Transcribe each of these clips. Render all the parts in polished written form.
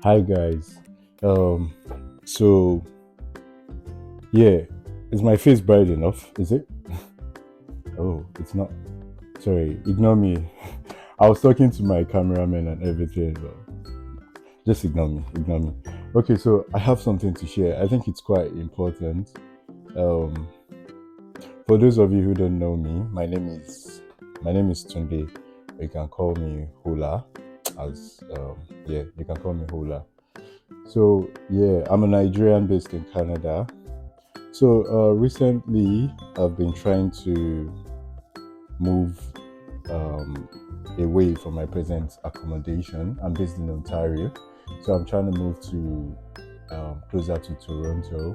Hi guys. Um so yeah, is my face bright enough? Is it? Oh, it's not. Sorry, ignore me. I was talking to my cameraman and everything, but just ignore me. Ignore me. Okay, so I have something to share. I think it's quite important. Um for those of you who don't know me, my name is Tunde. You can call me Hula as yeah, you can call me Hula. So yeah, I'm a Nigerian based in Canada. So recently, I've been trying to move um, away from my present accommodation. I'm based in Ontario, so I'm trying to move to closer to Toronto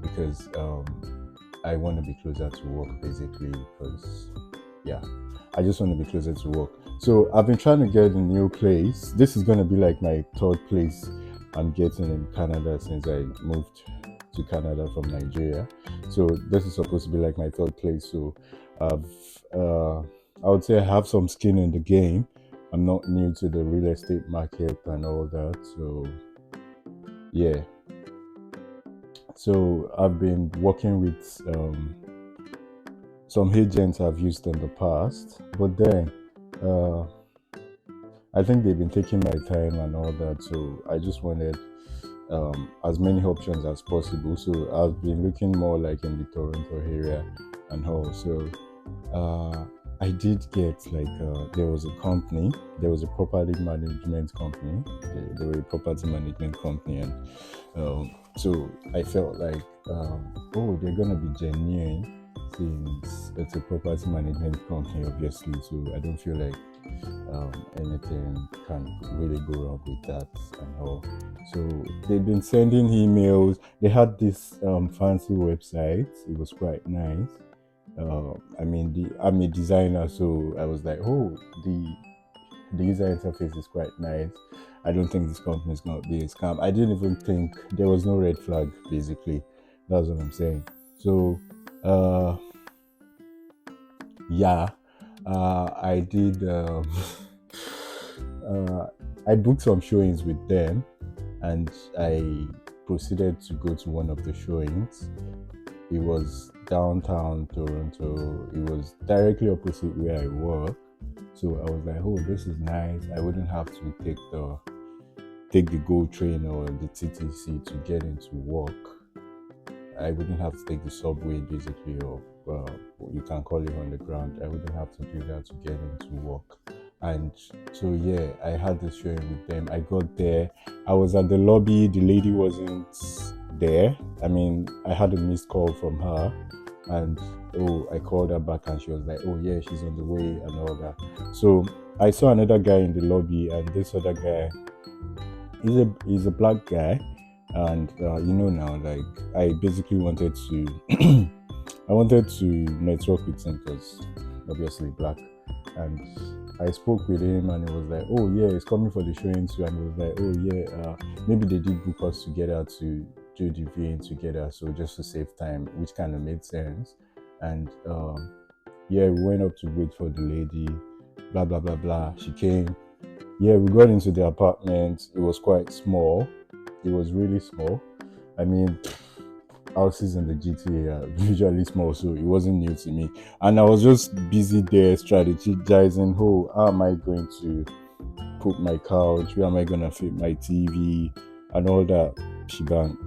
because I want to be closer to work, basically. Because yeah, I just want to be closer to work. So I've been trying to get a new place. This is going to be like my third place I'm getting in Canada since I moved to Canada from Nigeria. So this is supposed to be like my third place. So I've, I would say I have some skin in the game. I'm not new to the real estate market and all that. So yeah, so I've been working with some agents I've used in the past, but then uh, I think they've been taking my time and all that. So I just wanted as many options as possible. So I've been looking more like in the Toronto area and all. So uh, I did get like there was a company, there was a property management company. They were a property management company, and so I felt like oh, they're gonna be genuine since it's a property management company, obviously. So I don't feel like anything can really go wrong with that and all. So they've been sending emails. They had this fancy website. It was quite nice. I'm a designer, so I was like, oh, the user interface is quite nice. I don't think this company is gonna be a scam. I didn't even think there was no red flag. Basically, that's what I'm saying. So, uh, yeah, I did. Uh, I booked some showings with them, and I proceeded to go to one of the showings. It was downtown Toronto. It was directly opposite where I work. So I was like, oh, this is nice. I wouldn't have to take the GO train or the TTC to get into work. I wouldn't have to take the subway basically, or you can call it on the ground. I wouldn't have to do that to get into work. And so yeah, I had this showing with them. I got there. I was at the lobby. The lady wasn't there. I mean, I had a missed call from her, and oh, I called her back, and she was like, "Oh yeah, she's on the way," and all that. So I saw another guy in the lobby, and this other guy, he's a black guy, and now, like I basically wanted to I wanted to network with him because obviously black, and I spoke with him, and he was like, oh yeah, he's coming for the showing too, and he was like, oh yeah, maybe they did book us together to do the viewing together, so just to save time, which kind of made sense. And yeah, we went up to wait for the lady, blah blah blah blah. She came. Yeah, we got into the apartment. It was quite small. It was really small. I mean, houses in the GTA are usually small, so it wasn't new to me. And I was just busy there strategizing, oh, how am I going to put my couch? Where am I going to fit my TV? And all that shebang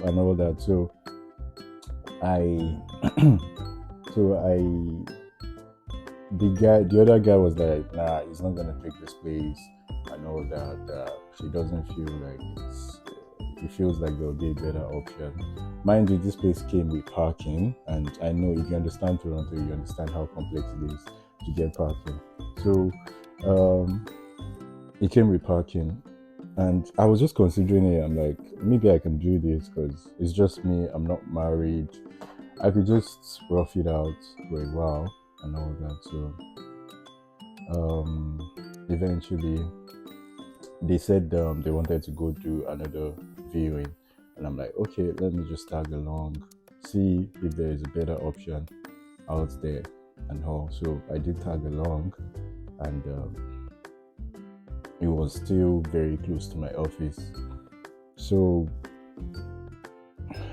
and all that. So I, so I the other guy was like, nah, he's not gonna take this place and all that. She doesn't feel like it feels like there'll be a better option. Mind you, this place came with parking, and I know if you understand Toronto, you understand how complex it is to get parking. So um, it came with parking, and I was just considering it. I'm like, maybe I can do this because it's just me. I'm not married. I could just rough it out for a while and all that. So eventually they said they wanted to go do another viewing, and I'm like, okay, let me just tag along, see if there is a better option out there and all. So I did tag along, and it was still very close to my office. So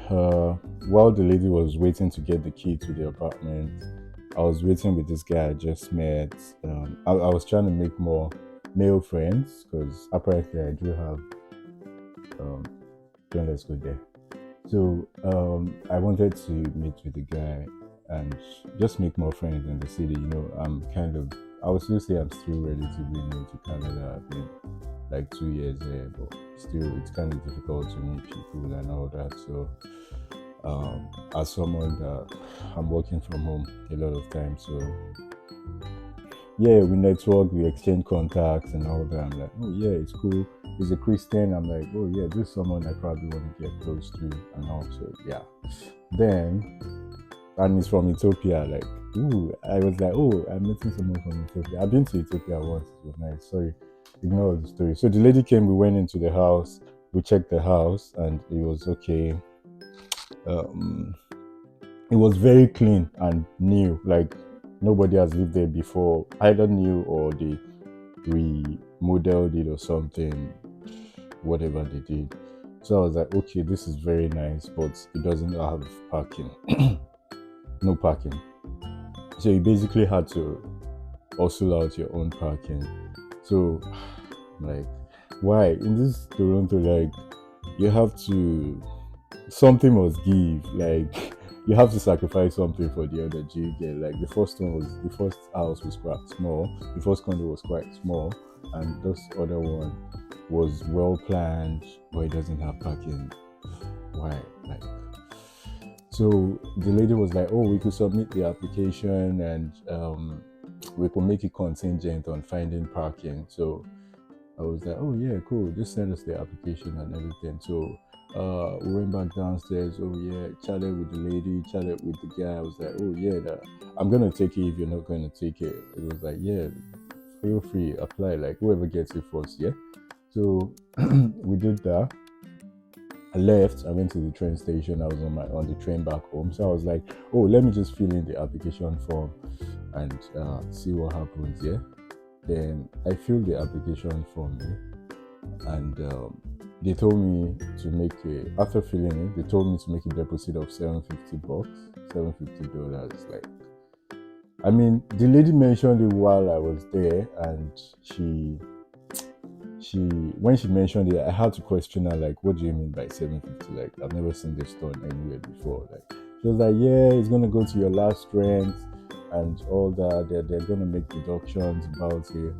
uh, while the lady was waiting to get the key to the apartment, I was waiting with this guy I just met. I was trying to make more male friends because apparently I do have. Um, don't let's go there. So I wanted to meet with the guy and just make more friends in the city. I would still say I'm still relatively new to Canada. I've been like 2 years there, but still it's kind of difficult to meet people and all that. So as someone that I'm working from home a lot of times, so yeah, we network, we exchange contacts and all that. I'm like, oh yeah, it's cool. He's a Christian. I'm like, oh yeah, this is someone I probably want to get close to, and also yeah. Then, and he's from Ethiopia. Like, ooh, I was like, oh, I'm meeting someone from Ethiopia. I've been to Ethiopia once. It was nice. Sorry, ignore the story. So the lady came. We went into the house. We checked the house, and it was okay. Um, it was very clean and new. Like nobody has lived there before, either new or they remodeled it or something, whatever they did. So I was like, okay, this is very nice, but it doesn't have parking. No parking. So you basically had to hustle out your own parking. So like, why in this Toronto, like you have to, something must give, like you have to sacrifice something for the other. Do you get, like, the first house was quite small, the first condo was quite small, and this other one was well planned, but it doesn't have parking. Why? Like, so the lady was like, oh, we could submit the application and we could make it contingent on finding parking. So I was like, oh yeah, cool. Just send us the application and everything. So we went back downstairs. Oh yeah, chatted with the lady, chatted with the guy. I was like, oh yeah, I'm gonna take it if you're not gonna take it. It was like, yeah, feel free, apply. Like whoever gets it first, yeah. So we did that. I left. I went to the train station. I was on the train back home. So I was like, oh, let me just fill in the application form and see what happens. Yeah. Then I filled the application form, yeah? And they told me to make after filling it, they told me to make a deposit of $750, $750. Like, I mean, the lady mentioned it while I was there, and she when she mentioned it, I had to question her, like, what do you mean by 750? Like, I've never seen this done anywhere before. Like, she was like, yeah, it's gonna go to your last rent and all that. They're gonna make deductions about it.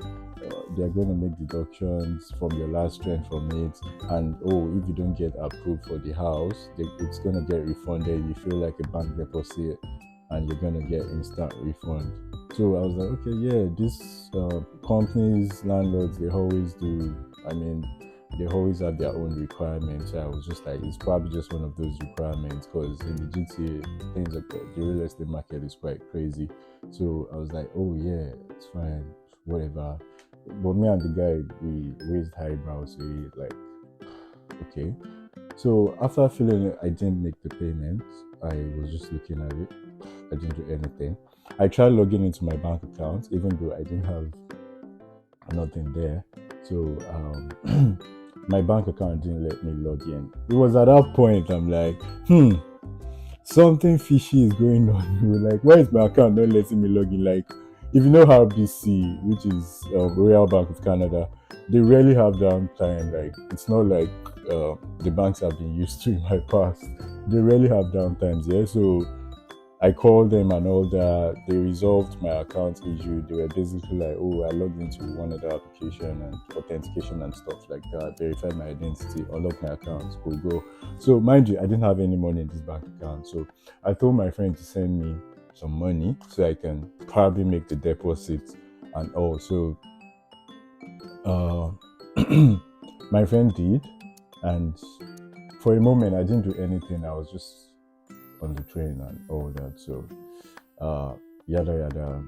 They're gonna make deductions from your last rent from it, and oh, if you don't get approved for the house, it's gonna get refunded. You feel like a bank deposit, and you're gonna get instant refund. So I was like, okay, yeah, these companies, landlords, they always do. I mean, they always have their own requirements. So I was just like, it's probably just one of those requirements because in the GTA, things like the real estate market is quite crazy. So I was like, oh yeah, it's fine, whatever. But me and the guy, we raised eyebrows. So he like, okay. So after filling it, I didn't make the payment. I was just looking at it. I didn't do anything. I tried logging into my bank account, even though I didn't have nothing there. So my bank account didn't let me log in. It was at that point I'm like, something fishy is going on. Like, why is my account not letting me log in? Like, if you know how BC, which is Royal Bank of Canada, they rarely have downtime. Like, it's not like the banks I've been used to in my past. They rarely have downtimes. Yeah, so I called them and all that. They resolved my account issue. They were basically like, oh, I logged into one other application and authentication and stuff like that, verified my identity, unlocked my account, could go. So mind you, I didn't have any money in this bank account. So I told my friend to send me some money so I can probably make the deposit and all. So my friend did, and for a moment I didn't do anything. I was just on the train and all that. So yada yada.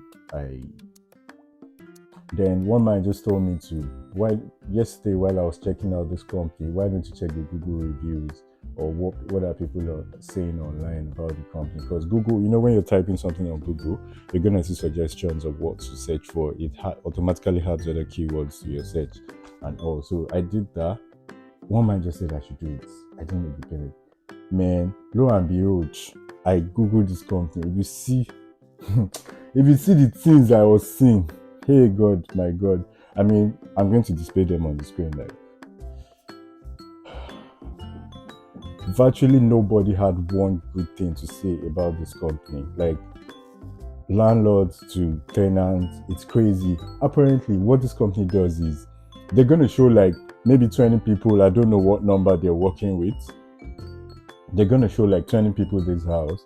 Then one man just told me to, why yesterday while I was checking out this company, why don't you check the Google reviews or what are people are saying online about the company? Because Google, when you're typing something on Google, you're gonna see suggestions of what to search for. It automatically adds other keywords to your search. and all. So I did that. One man just said I should do it. I didn't need the payment. Man, lo and behold, I googled this company. If you see, if you see the things I was seeing, hey God, my God. I mean, I'm going to display them on the screen. Like, virtually nobody had one good thing to say about this company. Like, landlords to tenants, it's crazy. Apparently, what this company does is they're going to show like maybe 20 people. I don't know what number they're working with. They're going to show like 20 people this house,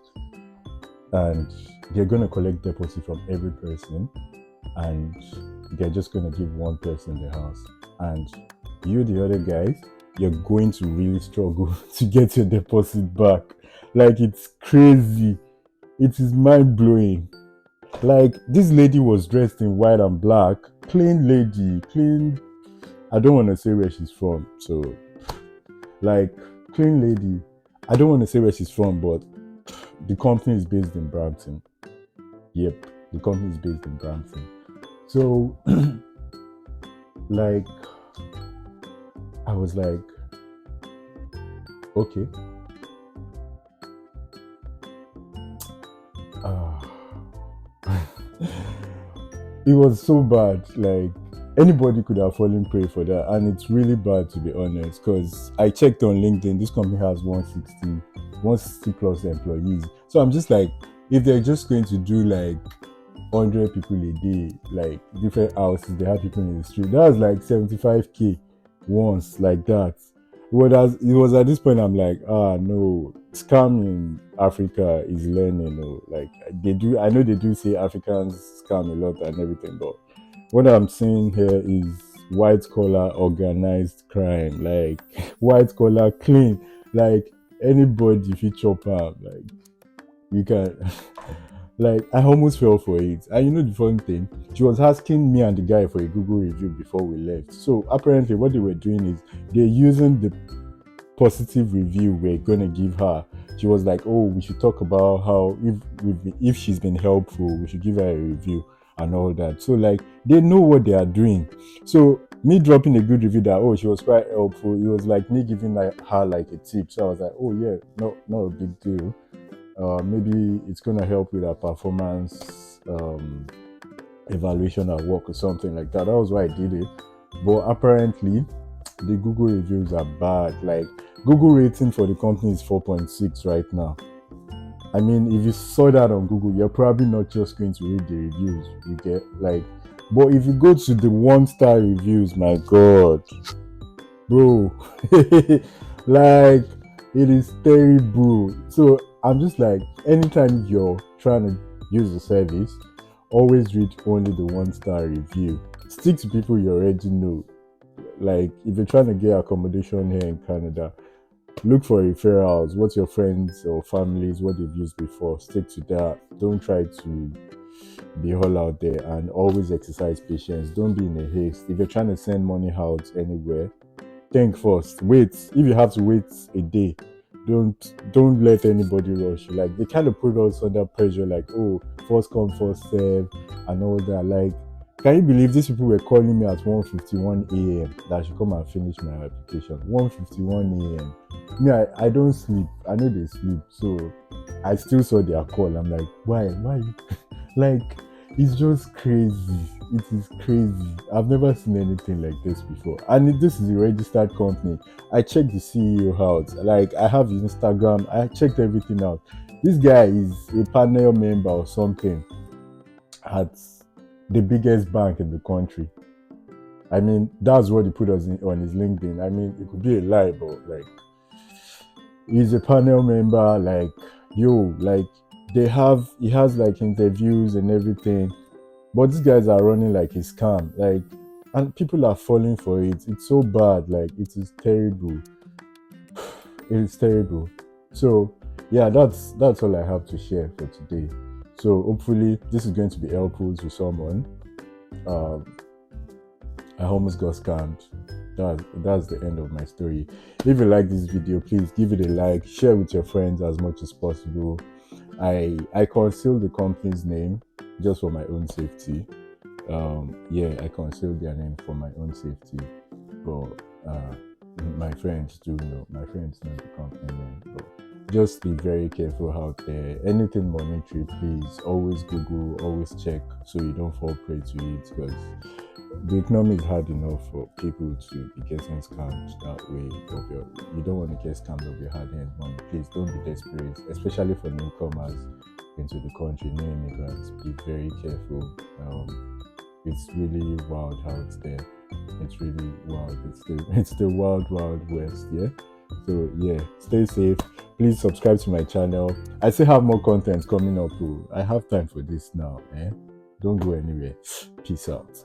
and they're going to collect deposit from every person, and they're just going to give one person the house. And you, the other guys, you're going to really struggle to get your deposit back. Like, it's crazy. It is mind blowing. Like, this lady was dressed in white and black, clean lady, clean. I don't want to say where she's from. So, like, clean lady. I don't want to say where she's from, but the company is based in Brampton. Yep, the company is based in Brampton. So, like, I was like, okay. It was so bad. Like, anybody could have fallen prey for that, and it's really bad, to be honest. Because I checked on LinkedIn, this company has 160 plus employees. So I'm just like, if they're just going to do like 100 people a day, like different houses, they have people in the street. That was like 75K once, like that. It was at this point I'm like, no, scam in Africa is learning. Oh, like they do, I know they do say Africans scam a lot and everything, but what I'm seeing here is white collar organized crime, like white collar clean, like anybody if you chop up, like you can. Like, I almost fell for it. And you know the fun thing? She was asking me and the guy for a Google review before we left. So apparently what they were doing is they're using the positive review we're gonna give her. She was like, oh, we should talk about how if she's been helpful, we should give her a review and all that. So like they know what they are doing. So me dropping a good review that, oh, she was quite helpful, it was like me giving her like a tip. So I was like, oh yeah, no, not a big deal. Maybe it's going to help with our performance evaluation at work or something like that. That was why I did it. But apparently, the Google reviews are bad. Like, Google rating for the company is 4.6 right now. I mean, if you saw that on Google, you're probably not just going to read the reviews. You get like, but if you go to the 1-star reviews, my God, bro, like it is terrible. So I'm just like, anytime you're trying to use the service, always read only the 1-star review. Stick to people you already know. Like, if you're trying to get accommodation here in Canada, look for referrals. What your friends or families, what they've used before. Stick to that. Don't try to be all out there, and always exercise patience. Don't be in a haste. If you're trying to send money out anywhere, think first. Wait. If you have to wait a day, don't let anybody rush you. Like, they kind of put us under pressure, like, oh, first come first serve and all that. Like, can you believe these people were calling me at 1:51 a.m. that I should come and finish my application? 1:51 a.m. Me, I don't sleep. I know they sleep, so I still saw their call. I'm like, why like, it's just crazy. It is crazy. I've never seen anything like this before. And this is a registered company. I checked the CEO out. Like, I have his Instagram. I checked everything out. This guy is a panel member or something at the biggest bank in the country. I mean, that's what he put us on his LinkedIn. I mean, it could be a lie, but like, he's a panel member. Like, yo, like, he has like interviews and everything. But these guys are running like a scam, like, and people are falling for it. It's so bad, like, it is terrible. It is terrible. So yeah, that's all I have to share for today. So hopefully this is going to be helpful to someone. I almost got scammed. That's the end of my story. If you like this video, please give it a like, share with your friends as much as possible. I concealed the company's name just for my own safety. I concealed their name for my own safety. but my friends do know. My friends know the company name, but just be very careful out there. Anything monetary, please always Google, always check so you don't fall prey to it, because the economy is hard enough for people to be getting scammed that way. You don't want to get scammed of your hard-earned money. Please don't be desperate, especially for newcomers into the country, new immigrants. Be very careful. It's really wild out there. It's really wild. It's the wild west. Yeah. So yeah, stay safe. Please subscribe to my channel. I still have more content coming up. I have time for this now. Don't go anywhere. Peace out.